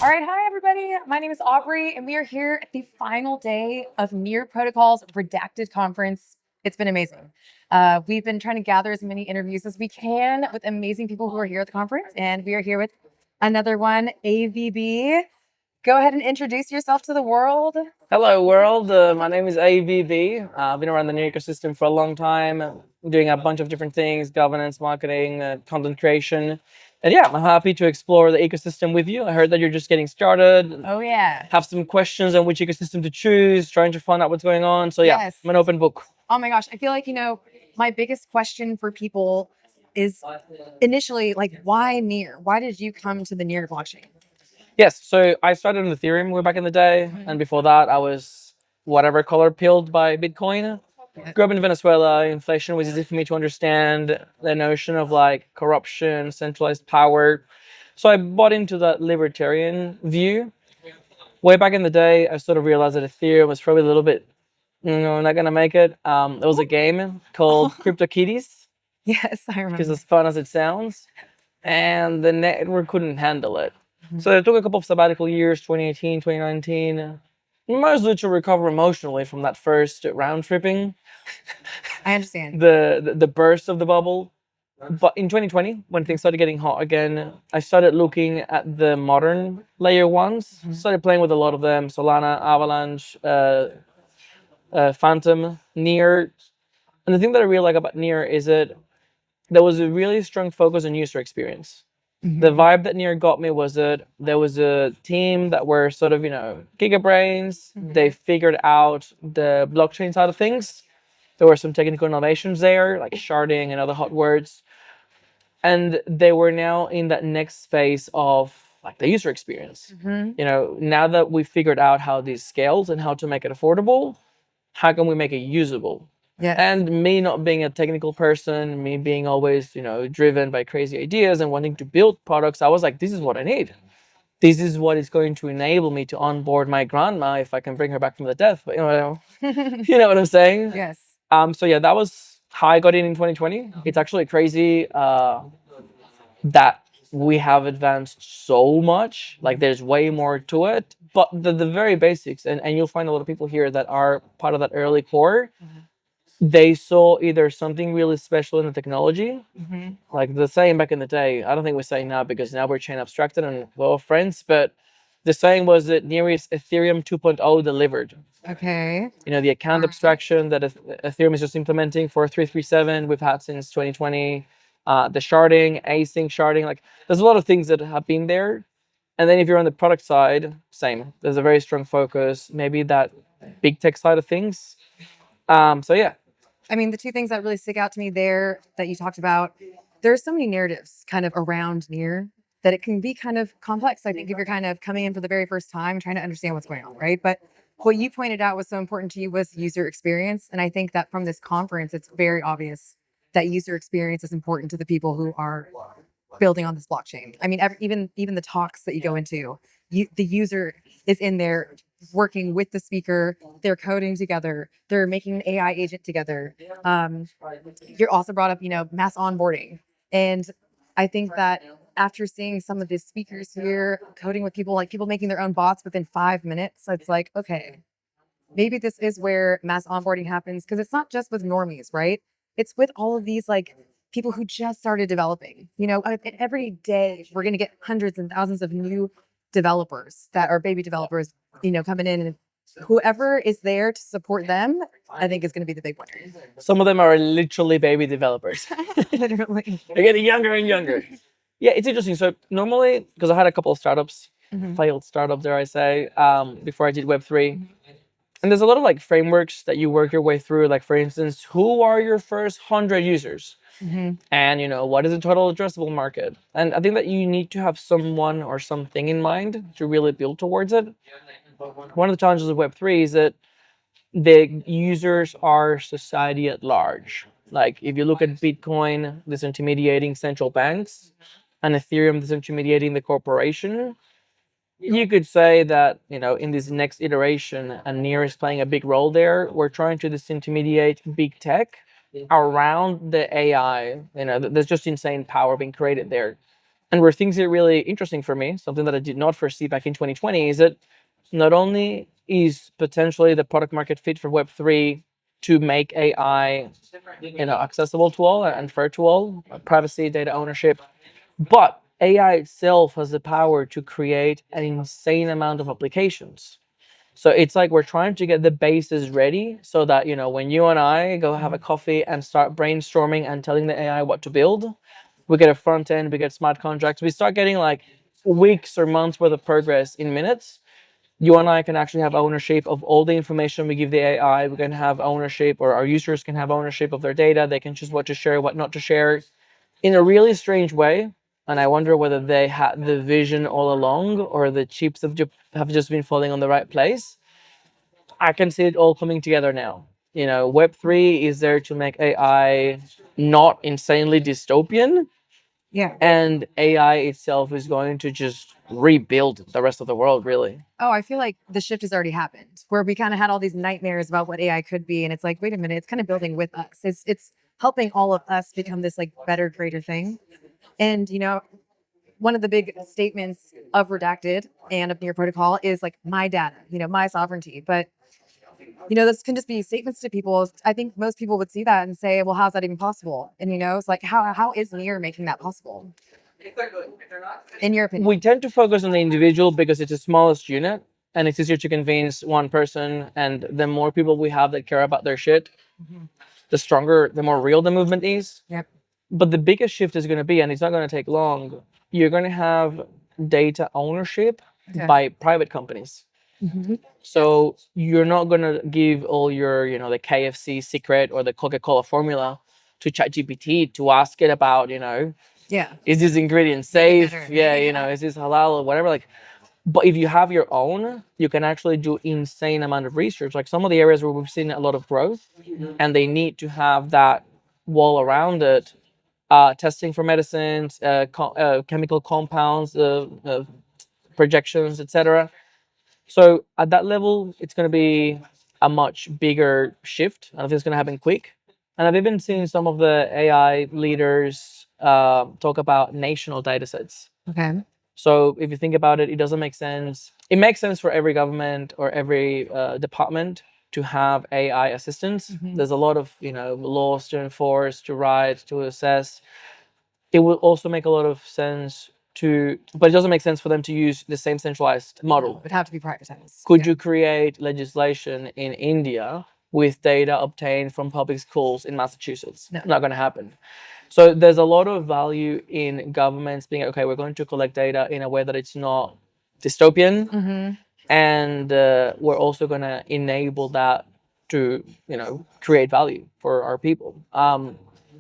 All right, hi everybody. My name is Aubree, and we are here at the final day of NEAR Protocol's Redacted Conference. It's been amazing. We've been trying to gather as many interviews as we can with amazing people who are here at the conference, and we are here with another one, AVB. Go ahead and introduce yourself to the world. Hello world, my name is AVB. I've been around the NEAR ecosystem for a long time, doing a bunch of different things, governance, marketing, content creation. And yeah, I'm happy to explore the ecosystem with you. I heard that you're just getting started. Oh yeah. Have some questions on which ecosystem to choose, trying to find out what's going on. So yeah, Yes. I'm an open book. Oh my gosh. I feel like, my biggest question for people is initially like, why NEAR? Why did you come to the NEAR blockchain? Yes, so I started on Ethereum way back in the day. And before that, I was whatever color pilled by Bitcoin. Grew up in Venezuela. Inflation was easy for me to understand the notion of like corruption, centralized power. So I bought into that libertarian view. Way back in the day, I sort of realized that Ethereum was probably a little bit, not gonna make it. There was a game called CryptoKitties, Yes, I which is remember. as fun as it sounds, and the network couldn't handle it. So it took a couple of sabbatical years, 2018, 2019, mostly to recover emotionally from that first round tripping. I understand. The burst of the bubble. But in 2020, when things started getting hot again, I started looking at the modern layer ones. Started playing with a lot of them: Solana, Avalanche, Phantom, NEAR. And the thing that I really like about NEAR is that there was a really strong focus on user experience. The vibe that NEAR got me was that there was a team that were sort of, gigabrains. They figured out the blockchain side of things. There were some technical innovations there, like sharding and other hot words. And they were now in that next phase of like the user experience. Now that we've figured out how this scales and how to make it affordable, how can we make it usable? Yes. And me not being a technical person, me being always, driven by crazy ideas and wanting to build products, I was like, this is what I need. This is what is going to enable me to onboard my grandma if I can bring her back from the death. But, you know what I'm saying? Yes. So yeah, that was how I got in 2020. It's actually crazy that we have advanced so much. Like there's way more to it. But the very basics, and you'll find a lot of people here that are part of that early core, they saw either something really special in the technology, like the saying back in the day. I don't think we're saying now because now we're chain abstracted and we're all friends, but the saying was that NEAR is Ethereum 2.0 delivered. Okay. The account abstraction that Ethereum is just implementing for 337, we've had since 2020. The sharding, async sharding, like there's a lot of things that have been there. And then if you're on the product side, same. There's a very strong focus, maybe that big tech side of things. So yeah. I mean, the two things that really stick out to me there that you talked about, there's so many narratives kind of around NEAR that it can be kind of complex. I think if you're kind of coming in for the very first time, trying to understand what's going on, right? But what you pointed out was so important to you was user experience. And I think that from this conference, it's very obvious that user experience is important to the people who are building on this blockchain. I mean, even the talks that you go into, the user is in there working with the speaker. They're coding together. They're making an AI agent together. You're also brought up, mass onboarding, and I think that after seeing some of the speakers here coding with people, like people making their own bots within 5 minutes, it's like, okay, maybe this is where mass onboarding happens, because it's not just with normies, right? It's with all of these like people who just started developing. Every day we're going to get hundreds and thousands of new developers that are baby developers, coming in, and whoever is there to support them, I think is going to be the big winner. Some of them are literally baby developers. Literally. They're getting younger and younger. Yeah, it's interesting. So normally, because I had a couple of startups, failed startups, dare I say, before I did Web3. And there's a lot of like frameworks that you work your way through. Like for instance, who are your first 100 users? And what is the total addressable market? And I think that you need to have someone or something in mind to really build towards it. One of the challenges of Web3 is that the users are society at large. Like if you look at Bitcoin disintermediating central banks and Ethereum disintermediating the corporation, you could say that, in this next iteration, and NEAR is playing a big role there. We're trying to disintermediate big tech around the AI. There's just insane power being created there. And where things get really interesting for me, something that I did not foresee back in 2020, is that not only is potentially the product market fit for Web3 to make AI, accessible to all and fair to all, privacy, data ownership, but AI itself has the power to create an insane amount of applications. So it's like we're trying to get the bases ready so that, when you and I go have a coffee and start brainstorming and telling the AI what to build, we get a front end, we get smart contracts, we start getting like weeks or months worth of progress in minutes. You and I can actually have ownership of all the information we give the AI. We can have ownership, or our users can have ownership of their data. They can choose what to share, what not to share in a really strange way. And I wonder whether they had the vision all along or the chips have just been falling on the right place. I can see it all coming together now. Web3 is there to make AI not insanely dystopian, Yeah. and AI itself is going to just rebuild the rest of the world, really. Oh, I feel like the shift has already happened, where we kind of had all these nightmares about what AI could be, and it's like, wait a minute, it's kind of building with us. It's helping all of us become this like better, greater thing. And one of the big statements of Redacted and of NEAR Protocol is like my data, my sovereignty. But this can just be statements to people. I think most people would see that and say, well, how's that even possible? And it's like, how is NEAR making that possible? In your opinion? We tend to focus on the individual because it's the smallest unit and it's easier to convince one person. And the more people we have that care about their shit, the stronger, the more real the movement is. Yep. But the biggest shift is going to be, and it's not going to take long, you're going to have data ownership by private companies. So you're not going to give all your, the KFC secret or the Coca-Cola formula to ChatGPT to ask it about, is this ingredient safe? Is this halal or whatever? But if you have your own, you can actually do insane amount of research. Like some of the areas where we've seen a lot of growth, and they need to have that wall around it, testing for medicines, chemical compounds, projections, etc. So at that level, it's going to be a much bigger shift. I think it's going to happen quick. And I've even seen some of the AI leaders talk about national data sets. Okay. So if you think about it, it doesn't make sense. It makes sense for every government or every department to have AI assistants. There's a lot of laws to enforce, to write, to assess. It will also make a lot of sense but it doesn't make sense for them to use the same centralized model. It would have to be privatized. Could you create legislation in India with data obtained from public schools in Massachusetts? No. Not going to happen. So there's a lot of value in governments being, okay, we're going to collect data in a way that it's not dystopian. And we're also going to enable that to, create value for our people.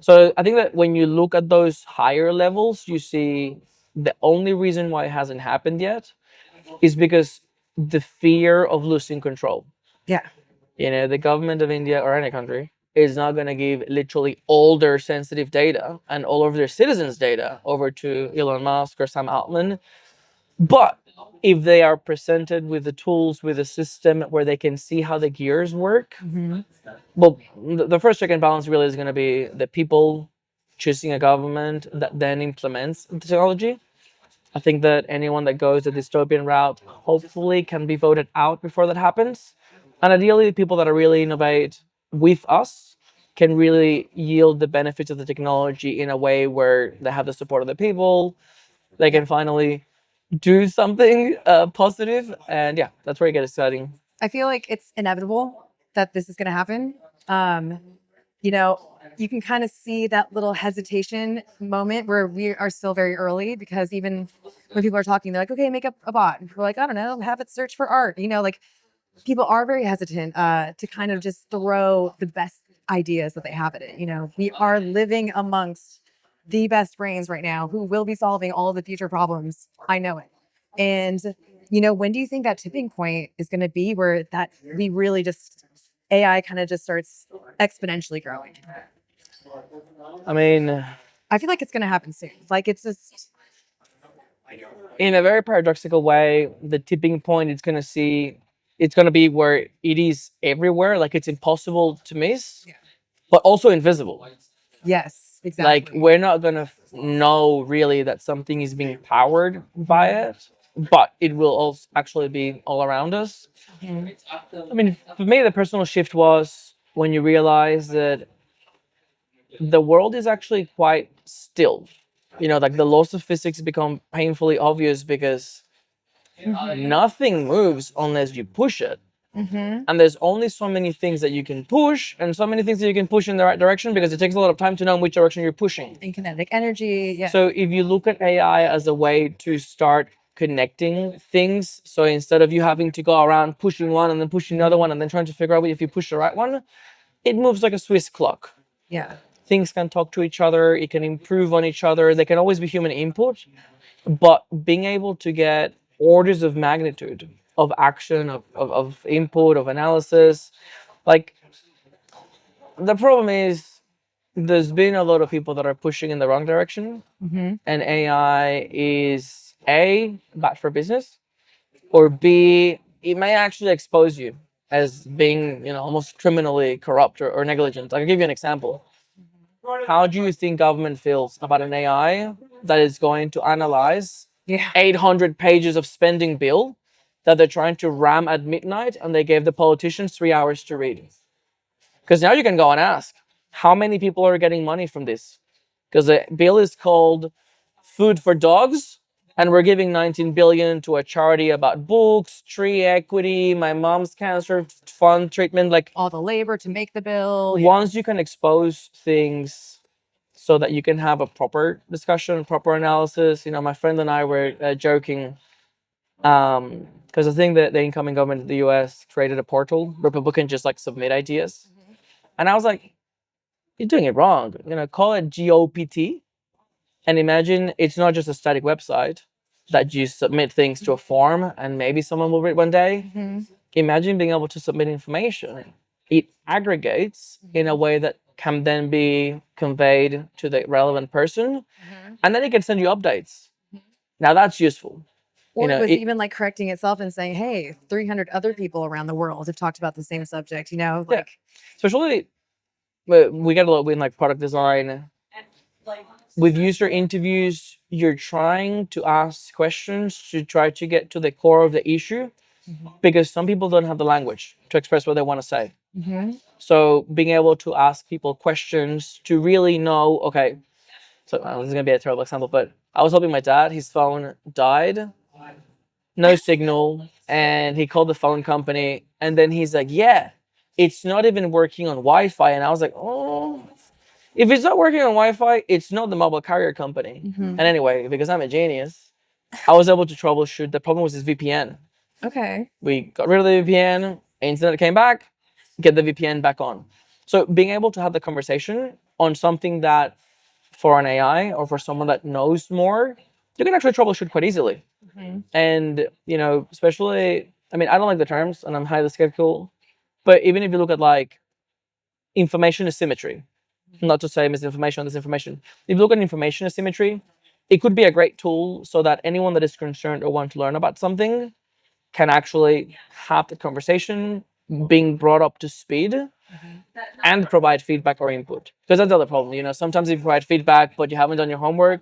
So I think that when you look at those higher levels, you see the only reason why it hasn't happened yet is because the fear of losing control. Yeah. The government of India or any country is not going to give literally all their sensitive data and all of their citizens' data over to Elon Musk or Sam Altman. But if they are presented with the tools, with a system where they can see how the gears work, well, the first check and balance really is going to be the people choosing a government that then implements the technology. I think that anyone that goes the dystopian route hopefully can be voted out before that happens. And ideally, the people that are really innovate with us can really yield the benefits of the technology in a way where they have the support of the people. They can finally do something positive. And yeah, that's where it gets exciting. I feel like it's inevitable that this is going to happen. You can kind of see that little hesitation moment where we are still very early, because even when people are talking, they're like, okay, make up a bot. And we're like, I don't know, have it search for art. People are very hesitant to kind of just throw the best ideas that they have at it. We are living amongst the best brains right now who will be solving all of the future problems. I know it. And, when do you think that tipping point is going to be where that we really just AI kind of just starts exponentially growing? I mean, I feel like it's going to happen soon. Like it's just, in a very paradoxical way, the tipping point it's going to be where it is everywhere. Like it's impossible to miss, but also invisible. yes. exactly. Like, we're not gonna know really that something is being powered by it, but it will also actually be all around us. Mhm. I mean, for me, the personal shift was when you realize that the world is actually quite still. You know, like the laws of physics become painfully obvious because nothing moves unless you push it. Mhm. And there's only so many things that you can push, and so many things that you can push in the right direction, because it takes a lot of time to know in which direction you're pushing. And kinetic energy. Yeah. So if you look at AI as a way to start connecting things, so instead of you having to go around pushing one and then pushing another one and then trying to figure out if you push the right one, it moves like a Swiss clock. Yeah. Things can talk to each other, it can improve on each other, there can always be human input, but being able to get orders of magnitude of action, of input, of analysis, like, the problem is there's been a lot of people that are pushing in the wrong direction, Mhm. and AI is A, bad for business, or B, it may actually expose you as being, almost criminally corrupt or negligent. I'll give you an example. How do you think government feels about an AI that is going to analyze Yeah. 800 pages of spending bill that they're trying to ram at midnight, and they gave the politicians 3 hours to read? Because now you can go and ask, how many people are getting money from this? Because the bill is called Food for Dogs, and we're giving 19 billion to a charity about books, tree equity, my mom's cancer fund treatment. Like, All the labor to make the bill. once you can expose things so that you can have a proper discussion, proper analysis. My friend and I were joking, because I think that the incoming government of the US created a portal where people can just like submit ideas. And I was like, you're doing it wrong. Call it GOPT, and imagine it's not just a static website that you submit things to a form and maybe someone will read one day. Mhm. Imagine being able to submit information. It aggregates in a way that can then be conveyed to the relevant person, Mhm. and then it can send you updates. Now that's useful. Or it was It, even like correcting itself and saying, "Hey, 300 other people around the world have talked about the same subject." yeah, Like, especially we get a lot in like product design. With user interviews, you're trying to ask questions to try to get to the core of the issue, because some people don't have the language to express what they want to say. Mhm. So being able to ask people questions to really know, okay, so this is going to be a terrible example, but I was helping my dad, his phone died, no signal, and he called the phone company, and then he's like, yeah, it's not even working on Wi-Fi. And I was like, oh, if it's not working on Wi-Fi, it's not the mobile carrier company. Mhm. And anyway, because I'm a genius, I was able to troubleshoot. The problem was his VPN. Okay. We got rid of the VPN, internet came back, get the VPN back on. So being able to have the conversation on something that, for an AI or for someone that knows more, you can actually troubleshoot quite easily. Mhm. And, especially, I mean, I don't like the terms and I'm highly skeptical, but even if you look at like information asymmetry, not to say misinformation or disinformation, if you look at information asymmetry, it could be a great tool so that anyone that is concerned or want to learn about something can actually have the conversation, being brought up to speed, and provide feedback or input. Because that's the other problem. Sometimes if you provide feedback but you haven't done your homework,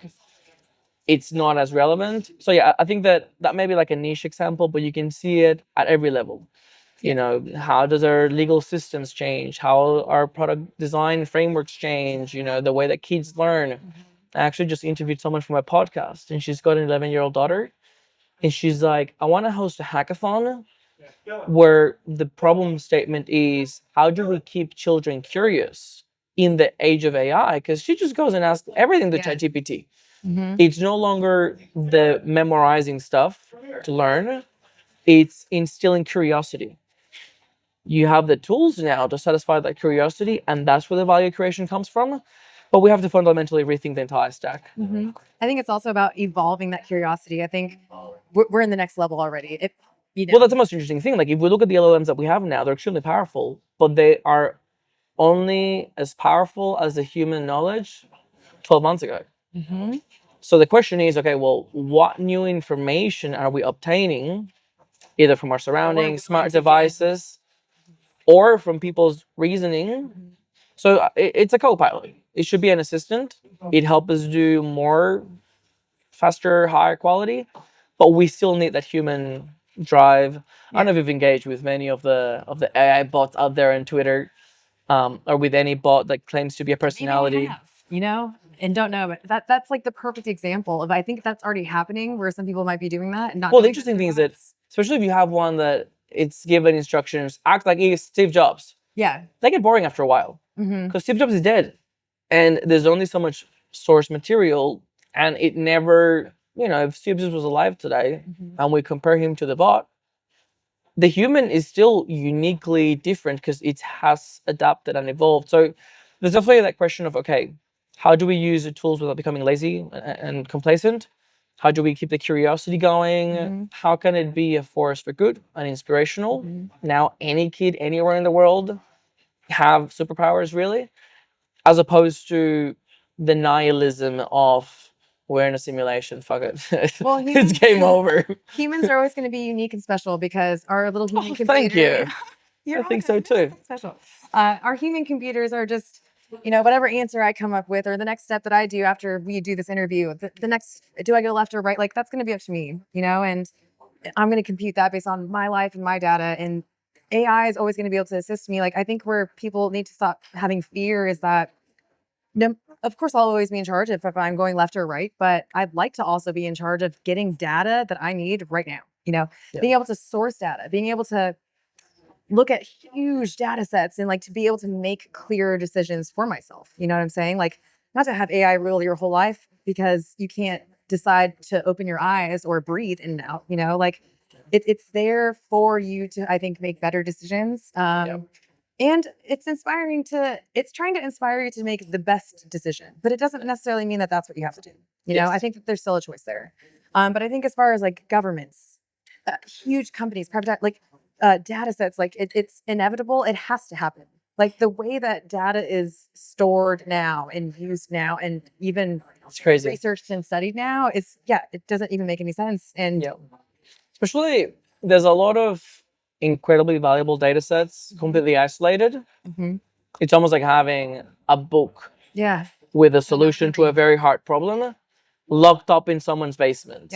it's not as relevant. So yeah, I think that may be like a niche example, but you can see it at every level. How does our legal systems change? How our product design frameworks change? The way that kids learn. I actually just interviewed someone from my podcast, and she's got an 11-year-old daughter, and she's like, I want to host a hackathon where the problem statement is, how do we keep children curious in the age of AI? Because she just goes and asks everything to Yeah. ChatGPT. Mhm. It's no longer the memorizing stuff to learn, it's instilling curiosity. You have the tools now to satisfy that curiosity, and that's where the value creation comes from. But we have to fundamentally rethink the entire stack. Mhm. I think it's also about evolving that curiosity. I think we're in the next level already. Well, that's the most interesting thing. Like, if we look at the LLMs that we have now, they're extremely powerful, but they are only as powerful as the human knowledge 12 months ago. Mhm. So the question is, okay, well, what new information are we obtaining, either from our surroundings, smart devices, or from people's reasoning? So it's a co-pilot. it should be an assistant. It helps us do more, faster, higher quality, but we still need that human drive. I don't know if you've engaged with many of the AI bots out there on Twitter, or with any bot that claims to be a personality. Maybe I have, and don't know, but that's like the perfect example of, I think that's already happening where some people might be doing that. And not Well, the interesting thing is that, especially if you have one that it's given instructions, act like he's Steve Jobs. Yeah. They get boring after a while because Steve Jobs is dead, and there's only so much source material, and it never, if Steve Jobs was alive today and we compare him to the bot, the human is still uniquely different because it has adapted and evolved. So there's definitely that question of, okay, how do we use the tools without becoming lazy and complacent? How do we keep the curiosity going? How can it be a force for good and inspirational? Now, any kid anywhere in the world have superpowers, really, as opposed to the nihilism of, we're in a simulation, fuck it. Well, it's game over. Humans are always going to be unique and special because our little human computer. Thank you. I think so too. Special. Our human computers are just, whatever answer I come up with, or the next step that I do after we do this interview, the next, do I go left or right? Like, that's going to be up to me, and I'm going to compute that based on my life and my data. And AI is always going to be able to assist me. Like, I think where people need to stop having fear is that, of course, I'll always be in charge if I'm going left or right, but I'd like to also be in charge of getting data that I need right now. Being able to source data, being able to look at huge data sets, and like to be able to make clearer decisions for myself. You know what I'm saying? Like, not to have AI rule your whole life because you can't decide to open your eyes or breathe in and out. Like it's there for you to, I think, make better decisions. And it's trying to inspire you to make the best decision, but it doesn't necessarily mean that that's what you have to do. I think that there's still a choice there. But I think as far as like governments, huge companies, private, like data sets, like it's inevitable. It has to happen. Like the way that data is stored now and used now, and even it's crazy researched and studied now, it doesn't even make any sense. And especially there's a lot of incredibly valuable data sets completely isolated. It's almost like having a book with a solution to a very hard problem locked up in someone's basement.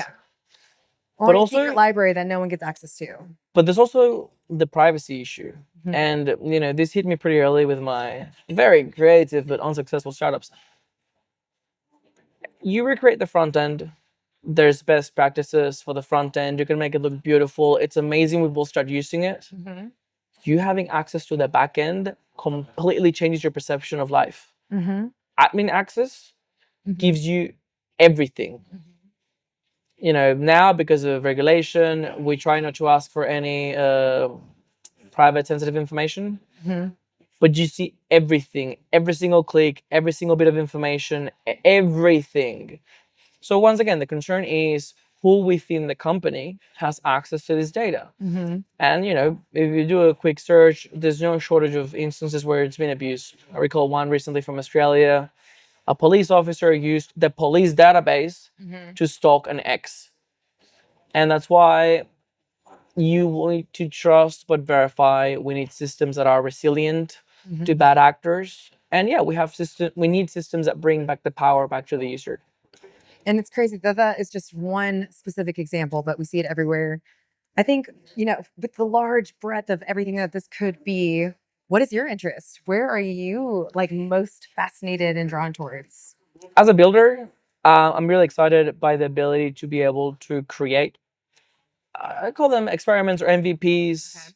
Or but also a library that no one gets access to. But there's also the privacy issue. And this hit me pretty early with my very creative but unsuccessful startups. You recreate the front end. There's best practices for the front end. You can make it look beautiful. It's amazing. We will start using it. You having access to the back end completely changes your perception of life. Admin access gives you everything. Now because of regulation, we try not to ask for any private sensitive information. But you see everything, every single click, every single bit of information, everything. So once again, the concern is who within the company has access to this data. And, if you do a quick search, there's no shortage of instances where it's been abused. I recall one recently from Australia. A police officer used the police database to stalk an ex. And that's why you need to trust but verify. We need systems that are resilient to bad actors. And we need systems that bring back the power back to the user. And it's crazy that is just one specific example, but we see it everywhere. I think, with the large breadth of everything that this could be, what is your interest? Where are you like most fascinated and drawn towards? As a builder, I'm really excited by the ability to be able to create, I call them experiments or MVPs,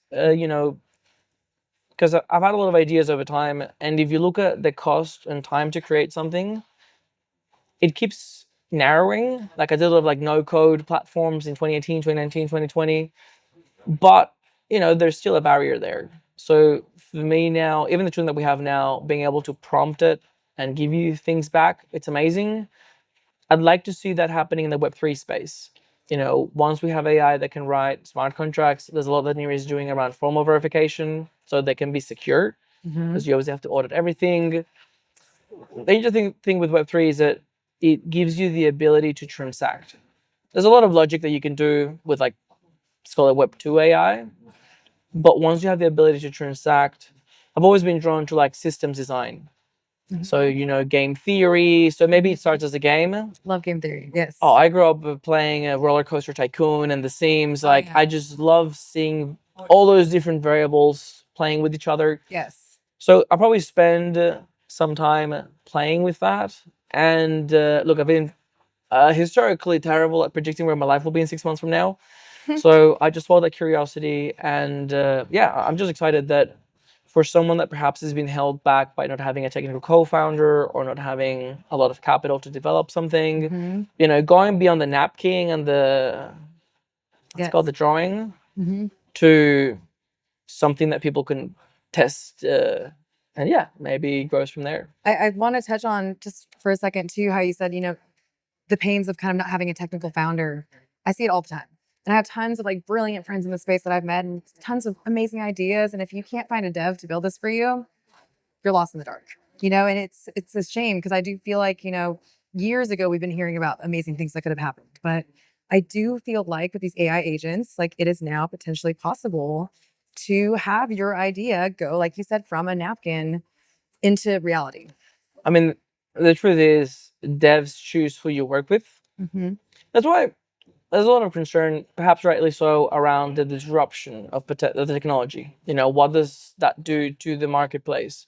because I've had a lot of ideas over time. And if you look at the cost and time to create something, it keeps narrowing. Like I did a lot of like no code platforms in 2018, 2019, 2020, but there's still a barrier there. So for me now, even the tool that we have now, being able to prompt it and give you things back, it's amazing. I'd like to see that happening in the Web3 space. Once we have AI that can write smart contracts, there's a lot that NEAR is doing around formal verification so they can be secure, because you always have to audit everything. The interesting thing with Web3 is that it gives you the ability to transact. There's a lot of logic that you can do with let's call it Web2 AI. But once you have the ability to transact, I've always been drawn to systems design. So, you know, game theory. So maybe it starts as a game. Love game theory. Yes. Oh, I grew up playing a Roller Coaster Tycoon and The Sims. Like, yeah. I just love seeing all those different variables playing with each other. Yes. So I'll probably spend some time playing with that. And look, I've been historically terrible at predicting where my life will be in 6 months from now. So I just follow that curiosity. And yeah, I'm just excited that for someone that perhaps has been held back by not having a technical co-founder or not having a lot of capital to develop something, you know, going beyond the napkin and the, it's called the drawing, to something that people can test. And yeah, maybe grows from there. I want to touch on just for a second too, how you said, you know, the pains of kind of not having a technical founder. I see it all the time. And I have tons of like brilliant friends in the space that I've met and tons of amazing ideas. And if you can't find a dev to build this for you, you're lost in the dark, you know? And it's a shame because I do feel like, you know, years ago, we've been hearing about amazing things that could have happened. But I do feel like with these AI agents, like it is now potentially possible to have your idea go, like you said, from a napkin into reality. I mean, the truth is devs choose who you work with. That's why there's a lot of concern, perhaps rightly so, around the disruption of the technology. You know, what does that do to the marketplace?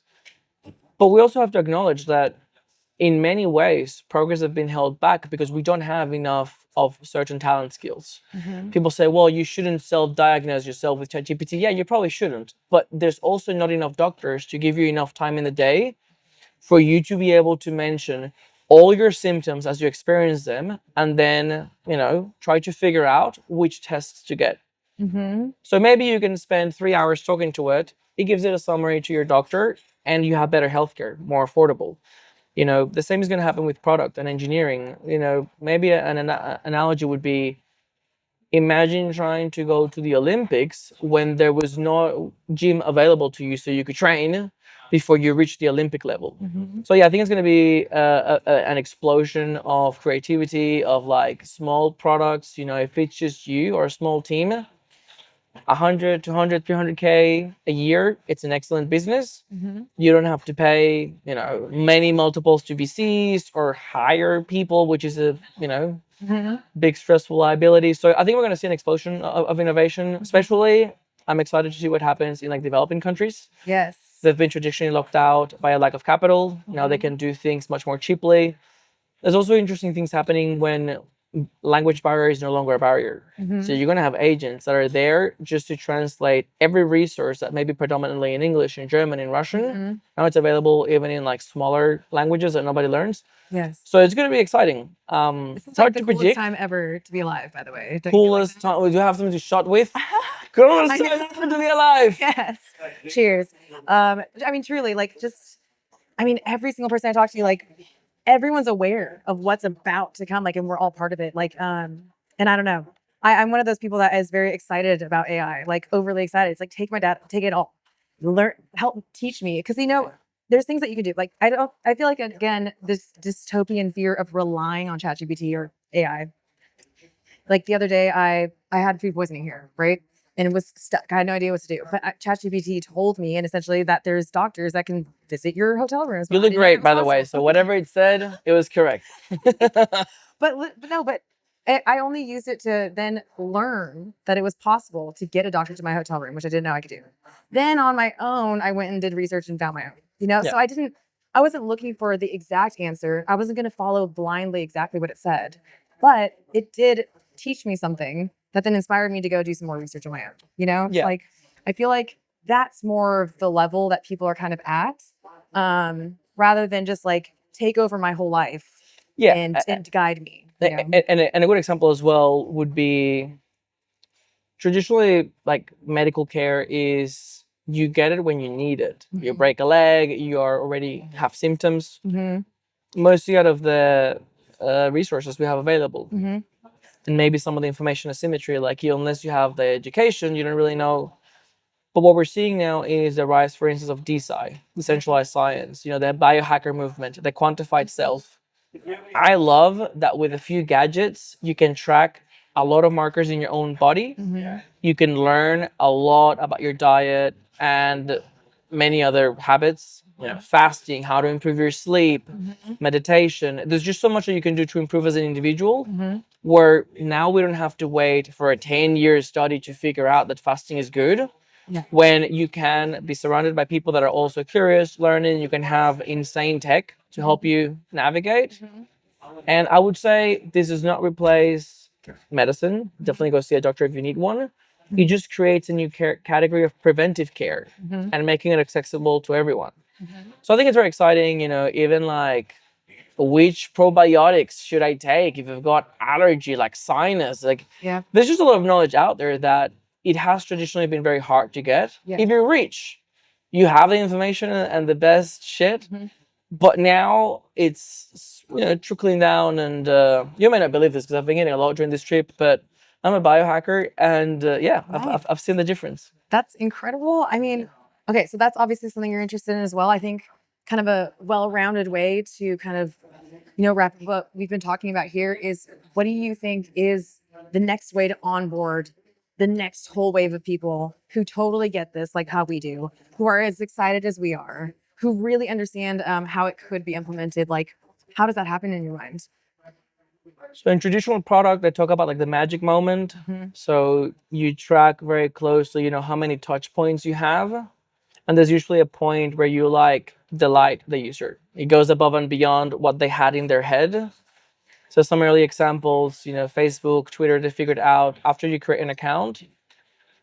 But we also have to acknowledge that in many ways, progress has been held back because we don't have enough of certain talent skills. People say, well, you shouldn't self-diagnose yourself with ChatGPT. Yeah, you probably shouldn't. But there's also not enough doctors to give you enough time in the day for you to be able to mention all your symptoms as you experience them, and then, you know, try to figure out which tests to get. So maybe you can spend 3 hours talking to it. It gives it a summary to your doctor, and you have better healthcare, more affordable. You know, the same is going to happen with product and engineering. You know, maybe an analogy would be, imagine trying to go to the Olympics when there was no gym available to you so you could train before you reach the Olympic level. So yeah, I think it's going to be an explosion of creativity, of like small products. You know, if it's just you or a small team, 100, 200, 300K a year, it's an excellent business. You don't have to pay, you know, many multiples to VCs or hire people, which is a, you know, big stressful liability. So I think we're going to see an explosion of innovation, especially I'm excited to see what happens in like developing countries. Yes. They've been traditionally locked out by a lack of capital. Now they can do things much more cheaply. There's also interesting things happening when language barrier is no longer a barrier. So you're going to have agents that are there just to translate every resource that may be predominantly in English, in German, in Russian. Now it's available even in like smaller languages that nobody learns. Yes. So it's going to be exciting. It's hard to predict. Time ever to be alive, by the way. Coolest time. Do you have something to shot with? Coolest time ever to be alive. Yes. Cheers. I mean, truly, like, just, I mean, every single person I talk to, like, everyone's aware of what's about to come, like, and we're all part of it. Like, and I don't know. I'm one of those people that is very excited about AI, like overly excited. It's like, take my data, take it all, learn, help teach me. Cause you know, there's things that you can do. Like, I feel like, again, this dystopian fear of relying on ChatGPT or AI. Like the other day, I had food poisoning here, right? And it was stuck. I had no idea what to do. But ChatGPT told me, and essentially that there's doctors that can visit your hotel rooms. You look great, by the way. So whatever it said, it was correct. But I only used it to then learn that it was possible to get a doctor to my hotel room, which I didn't know I could do. Then on my own, I went and did research and found my own. You know, so I wasn't looking for the exact answer. I wasn't going to follow blindly exactly what it said, but it did teach me something that then inspired me to go do some more research on my own. You know, it's like, I feel like that's more of the level that people are kind of at, rather than just like take over my whole life and guide me. You know? And a good example as well would be, traditionally, like medical care is, you get it when you need it. You break a leg, you are already have symptoms. Mostly out of the resources we have available. And maybe some of the information asymmetry, like unless you have the education, you don't really know. But what we're seeing now is the rise, for instance, of DeSci, decentralized science, you know, the biohacker movement, the quantified self. I love that with a few gadgets, you can track a lot of markers in your own body. You can learn a lot about your diet and many other habits, fasting, how to improve your sleep, meditation. There's just so much that you can do to improve as an individual, where now we don't have to wait for a 10-year study to figure out that fasting is good. Yeah. When you can be surrounded by people that are also curious, learning, you can have insane tech to help you navigate. And I would say this does not replace medicine. Definitely go see a doctor if you need one. It just creates a new category of preventive care and making it accessible to everyone. So I think it's very exciting, even like which probiotics should I take if I've got allergy, like sinus. Like, there's just a lot of knowledge out there that it has traditionally been very hard to get. If you're rich, you have the information and the best shit. But now it's trickling down, and you may not believe this because I've been getting a lot during this trip, but I'm a biohacker, and I've seen the difference. That's incredible. I mean, okay, so that's obviously something you're interested in as well. I think kind of a well-rounded way to kind of wrap up what we've been talking about here is, what do you think is the next way to onboard the next whole wave of people who totally get this, like how we do, who are as excited as we are, who really understand how it could be implemented? Like, how does that happen in your mind? So in traditional product, they talk about like the magic moment. So you track very closely, how many touch points you have. And there's usually a point where you like delight the user. It goes above and beyond what they had in their head. So some early examples, Facebook, Twitter, they figured out after you create an account,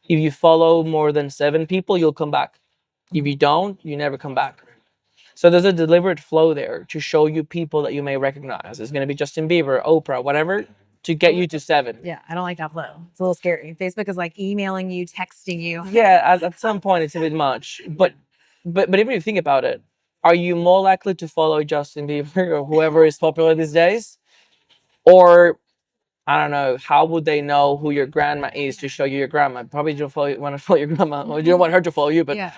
if you follow more than 7 people, you'll come back. If you don't, you never come back. So there's a deliberate flow there to show you people that you may recognize. It's going to be Justin Bieber, Oprah, whatever, to get you to 7. Yeah, I don't like that flow. It's a little scary. Facebook is like emailing you, texting you. Yeah, at some point it's a bit much. But even if you think about it, are you more likely to follow Justin Bieber or whoever is popular these days? Or, I don't know, how would they know who your grandma is to show you your grandma? Probably don't want to follow your grandma, or you don't want her to follow you. But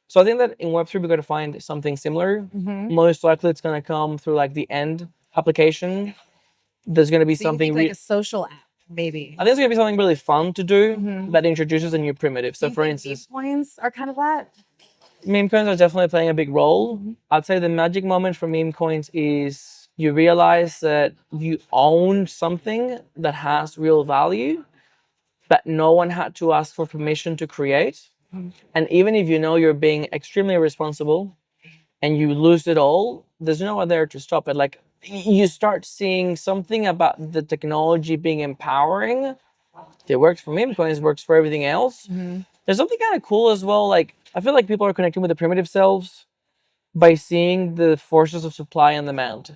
so I think that in Web3 we're going to find something similar. Most likely it's going to come through like the end application. There's going to be something like a social app, maybe. I think it's going to be something really fun to do that introduces a new primitive. So for instance, meme coins are kind of that. Meme coins are definitely playing a big role. I'd say the magic moment for meme coins is you realize that you own something that has real value, that no one had to ask for permission to create. And even if you're being extremely irresponsible and you lose it all, there's no one there to stop it. Like, you start seeing something about the technology being empowering. It works for meme coins, works for everything else. There's something kind of cool as well. Like, I feel like people are connecting with the primitive selves by seeing the forces of supply and demand.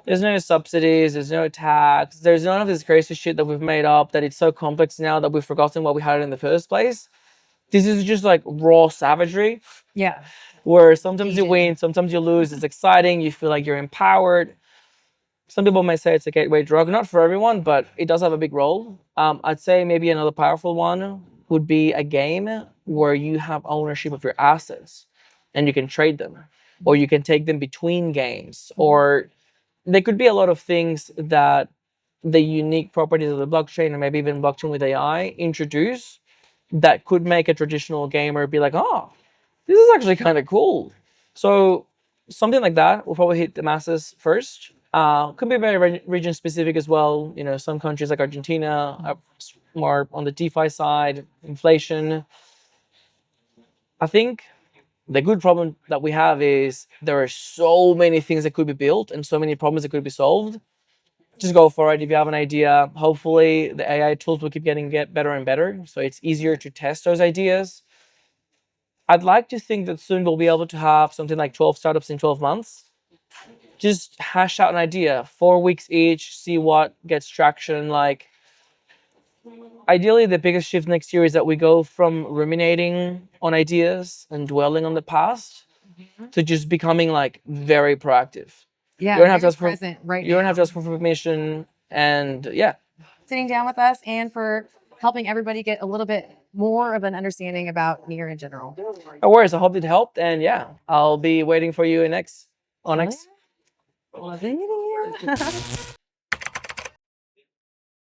There's no subsidies, there's no tax, there's none of this crazy shit that we've made up that it's so complex now that we've forgotten what we had in the first place. This is just like raw savagery. Yeah. Where sometimes you win, sometimes you lose. It's exciting. You feel like you're empowered. Some people may say it's a gateway drug. Not for everyone, but it does have a big role. I'd say maybe another powerful one would be a game where you have ownership of your assets and you can trade them, or you can take them between games, or there could be a lot of things that the unique properties of the blockchain, or maybe even blockchain with AI, introduce that could make a traditional gamer be like, oh, this is actually kind of cool. So something like that will probably hit the masses first. Could be very region specific as well. Some countries like Argentina are more on the DeFi side, inflation. I think the good problem that we have is there are so many things that could be built and so many problems that could be solved. Just go for it. If you have an idea, hopefully the AI tools will keep getting better and better, so it's easier to test those ideas. I'd like to think that soon we'll be able to have something like 12 startups in 12 months. Just hash out an idea, 4 weeks each, see what gets traction. Like, ideally, the biggest shift next year is that we go from ruminating on ideas and dwelling on the past to just becoming like very proactive. Yeah, you don't have to ask for present right you don't now. have to ask for permission, and sitting down with us and for helping everybody get a little bit more of an understanding about NEAR in general. No worries. I hope it helped, and I'll be waiting for you next. Loving it here.